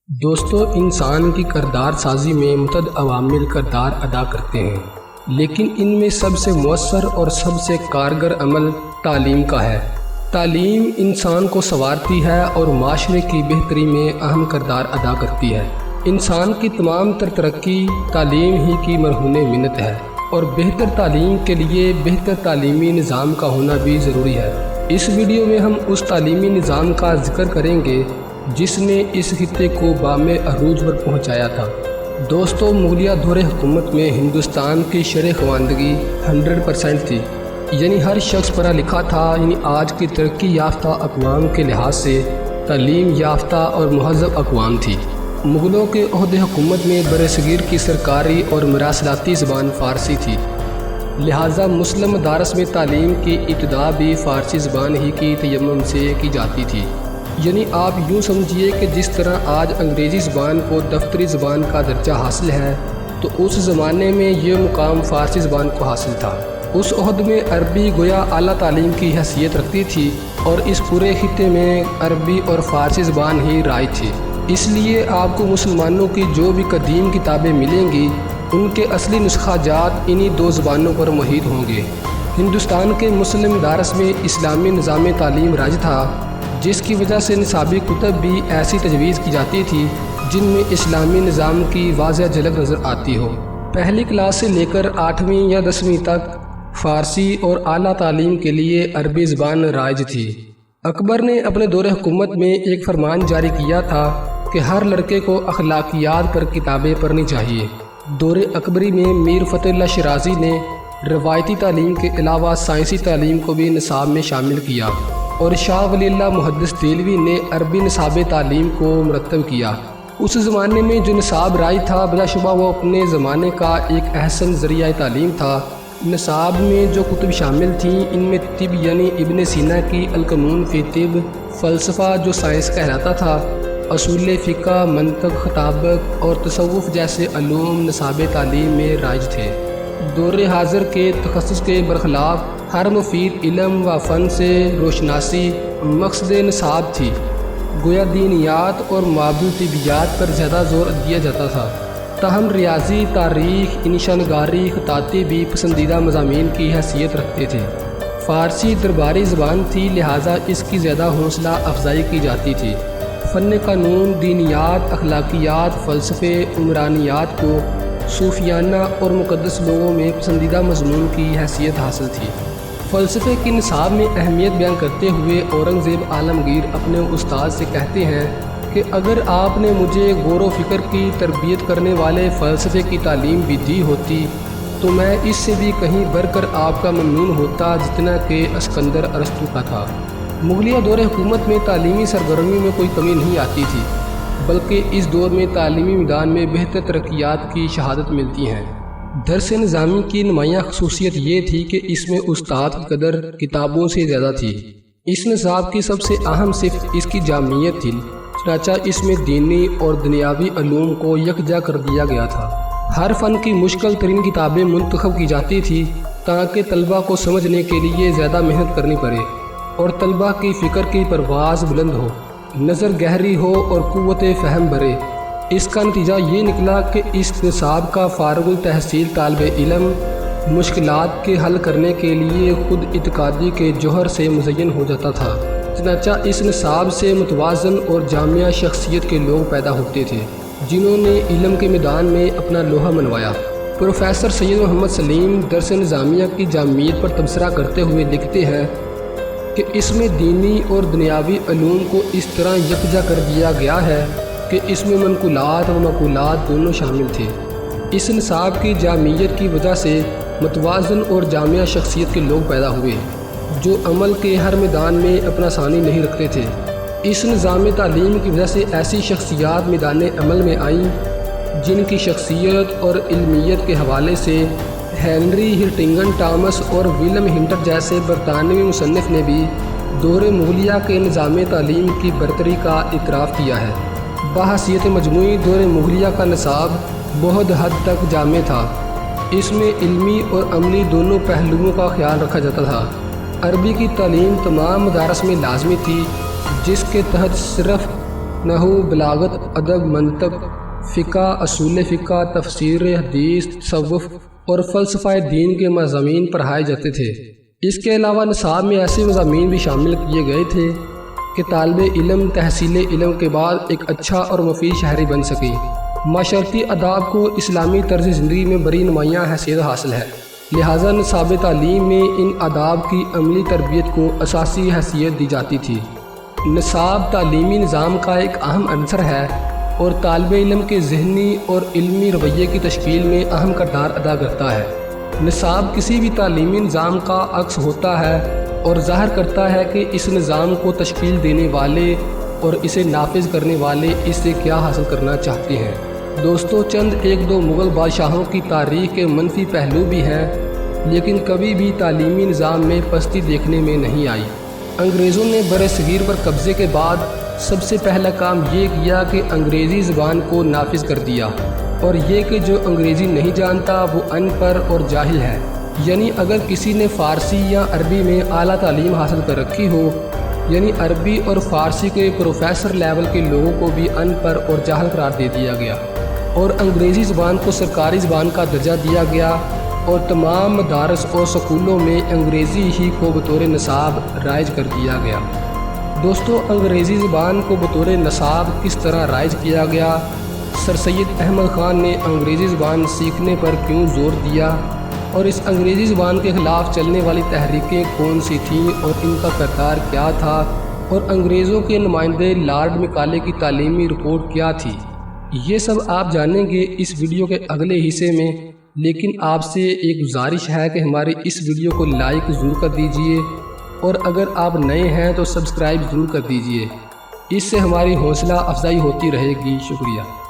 دوستو، انسان کی کردار سازی میں متعدد عوامل کردار ادا کرتے ہیں، لیکن ان میں سب سے مؤثر اور سب سے کارگر عمل تعلیم کا ہے۔ تعلیم انسان کو سنوارتی ہے اور معاشرے کی بہتری میں اہم کردار ادا کرتی ہے۔ انسان کی تمام تر ترقی تعلیم ہی کی مرہون منت ہے، اور بہتر تعلیم کے لیے بہتر تعلیمی نظام کا ہونا بھی ضروری ہے۔ اس ویڈیو میں ہم اس تعلیمی نظام کا ذکر کریں گے جس نے اس خطے کو بام عروج پر پہنچایا تھا۔ دوستو، مغلیہ دور حکومت میں ہندوستان کی شرح خواندگی 100% تھی، یعنی ہر شخص پڑھا لکھا تھا۔ یعنی آج کی ترقی یافتہ اقوام کے لحاظ سے تعلیم یافتہ اور مہذب اقوام تھی۔ مغلوں کے عہد حکومت میں برصغیر کی سرکاری اور مراسلاتی زبان فارسی تھی، لہٰذا مسلم مدارس میں تعلیم کی ابتدا بھی فارسی زبان ہی کی تیمم سے کی جاتی تھی۔ یعنی آپ یوں سمجھیے کہ جس طرح آج انگریزی زبان کو دفتری زبان کا درجہ حاصل ہے، تو اس زمانے میں یہ مقام فارسی زبان کو حاصل تھا۔ اس عہد میں عربی گویا اعلیٰ تعلیم کی حیثیت رکھتی تھی، اور اس پورے خطے میں عربی اور فارسی زبان ہی رائج تھی۔ اس لیے آپ کو مسلمانوں کی جو بھی قدیم کتابیں ملیں گی، ان کے اصلی نسخہ جات انہی دو زبانوں پر محیط ہوں گے۔ ہندوستان کے مسلم مدارس میں اسلامی نظام تعلیم رائج تھا، جس کی وجہ سے نصابی کتب بھی ایسی تجویز کی جاتی تھی جن میں اسلامی نظام کی واضح جھلک نظر آتی ہو۔ پہلی کلاس سے لے کر 8ویں یا 10ویں تک فارسی اور اعلیٰ تعلیم کے لیے عربی زبان رائج تھی۔ اکبر نے اپنے دور حکومت میں ایک فرمان جاری کیا تھا کہ ہر لڑکے کو اخلاقیات پر کتابیں پڑھنی چاہیے۔ دور اکبری میں میر فتح اللہ شیرازی نے روایتی تعلیم کے علاوہ سائنسی تعلیم کو بھی نصاب میں شامل کیا، اور شاہ ولی اللہ محدث دہلوی نے عربی نصاب تعلیم کو مرتب کیا۔ اس زمانے میں جو نصاب رائج تھا، بلا شبہ وہ اپنے زمانے کا ایک احسن ذریعہ تعلیم تھا۔ نصاب میں جو کتب شامل تھیں، ان میں طب یعنی ابن سینا کی القانون فی طب، فلسفہ جو سائنس کہلاتا تھا، اصول فقہ، منطق، خطابت اور تصوف جیسے علوم نصاب تعلیم میں رائج تھے۔ دور حاضر کے تخصص کے برخلاف ہر مفید علم و فن سے روشناسی مقصد نصاب تھی، گویا دینیات اور معبود طبیات پر زیادہ زور دیا جاتا تھا۔ تاہم ریاضی، تاریخ، نشان نگاری، خطاطی بھی پسندیدہ مضامین کی حیثیت رکھتے تھے۔ فارسی درباری زبان تھی، لہٰذا اس کی زیادہ حوصلہ افزائی کی جاتی تھی۔ فن قانون، دینیات، اخلاقیات، فلسفے، عمرانیات کو صوفیانہ اور مقدس لوگوں میں پسندیدہ مضمون کی حیثیت حاصل تھی۔ فلسفے کی نصاب میں اہمیت بیان کرتے ہوئے اورنگزیب عالمگیر اپنے استاد سے کہتے ہیں کہ اگر آپ نے مجھے غور و فکر کی تربیت کرنے والے فلسفے کی تعلیم بھی دی ہوتی، تو میں اس سے بھی کہیں بڑھ کر آپ کا ممنون ہوتا جتنا کہ اسکندر ارسطو کا تھا۔ مغلیہ دور حکومت میں تعلیمی سرگرمی میں کوئی کمی نہیں آتی تھی، بلکہ اس دور میں تعلیمی میدان میں بہتر ترقیات کی شہادت ملتی ہیں۔ درس نظامی کی نمایاں خصوصیت یہ تھی کہ اس میں استاد کی قدر کتابوں سے زیادہ تھی۔ اس نصاب کی سب سے اہم صفت اس کی جامعیت تھی، چنانچہ اس میں دینی اور دنیاوی علوم کو یکجا کر دیا گیا تھا۔ ہر فن کی مشکل ترین کتابیں منتخب کی جاتی تھی تاکہ طلبہ کو سمجھنے کے لیے زیادہ محنت کرنی پڑے، اور طلبہ کی فکر کی پرواز بلند ہو، نظر گہری ہو اور قوت فہم بڑھے۔ اس کا نتیجہ یہ نکلا کہ اس نصاب کا فارغ التحصیل طالب علم مشکلات کے حل کرنے کے لیے خود اعتقادی کے جوہر سے مزین ہو جاتا تھا۔ چنانچہ اس نصاب سے متوازن اور جامع شخصیت کے لوگ پیدا ہوتے تھے جنہوں نے علم کے میدان میں اپنا لوہا منوایا۔ پروفیسر سید محمد سلیم درس نظامیہ کی جامعیت پر تبصرہ کرتے ہوئے لکھتے ہیں کہ اس میں دینی اور دنیاوی علوم کو اس طرح یکجا کر دیا گیا ہے کہ اس میں منقولات و مقولات دونوں شامل تھے۔ اس نصاب کی جامعیت کی وجہ سے متوازن اور جامع شخصیت کے لوگ پیدا ہوئے جو عمل کے ہر میدان میں اپنا ثانی نہیں رکھتے تھے۔ اس نظام تعلیم کی وجہ سے ایسی شخصیات میدان عمل میں آئیں جن کی شخصیت اور علمیت کے حوالے سے ہینری ہرٹنگن ٹامس اور ولیم ہنٹر جیسے برطانوی مصنف نے بھی دور مغلیہ کے نظام تعلیم کی برتری کا اعتراف کیا ہے۔ بحیثیت مجموعی دور مغلیہ کا نصاب بہت حد تک جامع تھا۔ اس میں علمی اور عملی دونوں پہلوؤں کا خیال رکھا جاتا تھا۔ عربی کی تعلیم تمام مدارس میں لازمی تھی، جس کے تحت صرف نحو، بلاغت، ادب، منطق، فقہ، اصول فقہ، تفسیر حدیث، تصوف اور فلسفہ دین کے مضامین پڑھائے جاتے تھے۔ اس کے علاوہ نصاب میں ایسے مضامین بھی شامل کیے گئے تھے کہ طالب علم تحصیل علم کے بعد ایک اچھا اور مفید شہری بن سکے۔ معاشرتی آداب کو اسلامی طرز زندگی میں بڑی نمایاں حیثیت حاصل ہے، لہٰذا نصاب تعلیم میں ان آداب کی عملی تربیت کو اساسی حیثیت دی جاتی تھی۔ نصاب تعلیمی نظام کا ایک اہم عنصر ہے اور طالب علم کے ذہنی اور علمی رویے کی تشکیل میں اہم کردار ادا کرتا ہے۔ نصاب کسی بھی تعلیمی نظام کا عکس ہوتا ہے اور ظاہر کرتا ہے کہ اس نظام کو تشکیل دینے والے اور اسے نافذ کرنے والے اس سے کیا حاصل کرنا چاہتے ہیں۔ دوستو، چند ایک دو مغل بادشاہوں کی تاریخ کے منفی پہلو بھی ہیں، لیکن کبھی بھی تعلیمی نظام میں پستی دیکھنے میں نہیں آئی۔ انگریزوں نے بر صغیر پر قبضے کے بعد سب سے پہلا کام یہ کیا کہ انگریزی زبان کو نافذ کر دیا، اور یہ کہ جو انگریزی نہیں جانتا وہ ان پڑھ اور جاہل ہے۔ یعنی اگر کسی نے فارسی یا عربی میں اعلیٰ تعلیم حاصل کر رکھی ہو، یعنی عربی اور فارسی کے پروفیسر لیول کے لوگوں کو بھی ان پڑھ اور جاہل قرار دے دیا گیا، اور انگریزی زبان کو سرکاری زبان کا درجہ دیا گیا، اور تمام مدارس اور سکولوں میں انگریزی ہی کو بطور نصاب رائج کر دیا گیا۔ دوستو، انگریزی زبان کو بطور نصاب کس طرح رائج کیا گیا؟ سر سید احمد خان نے انگریزی زبان سیکھنے پر کیوں زور دیا، اور اس انگریزی زبان کے خلاف چلنے والی تحریکیں کون سی تھیں اور ان کا کردار کیا تھا، اور انگریزوں کے نمائندے لارڈ مکالے کی تعلیمی رپورٹ کیا تھی، یہ سب آپ جانیں گے اس ویڈیو کے اگلے حصے میں۔ لیکن آپ سے ایک گزارش ہے کہ ہماری اس ویڈیو کو لائک ضرور کر دیجئے، اور اگر آپ نئے ہیں تو سبسکرائب ضرور کر دیجئے، اس سے ہماری حوصلہ افزائی ہوتی رہے گی۔ شکریہ۔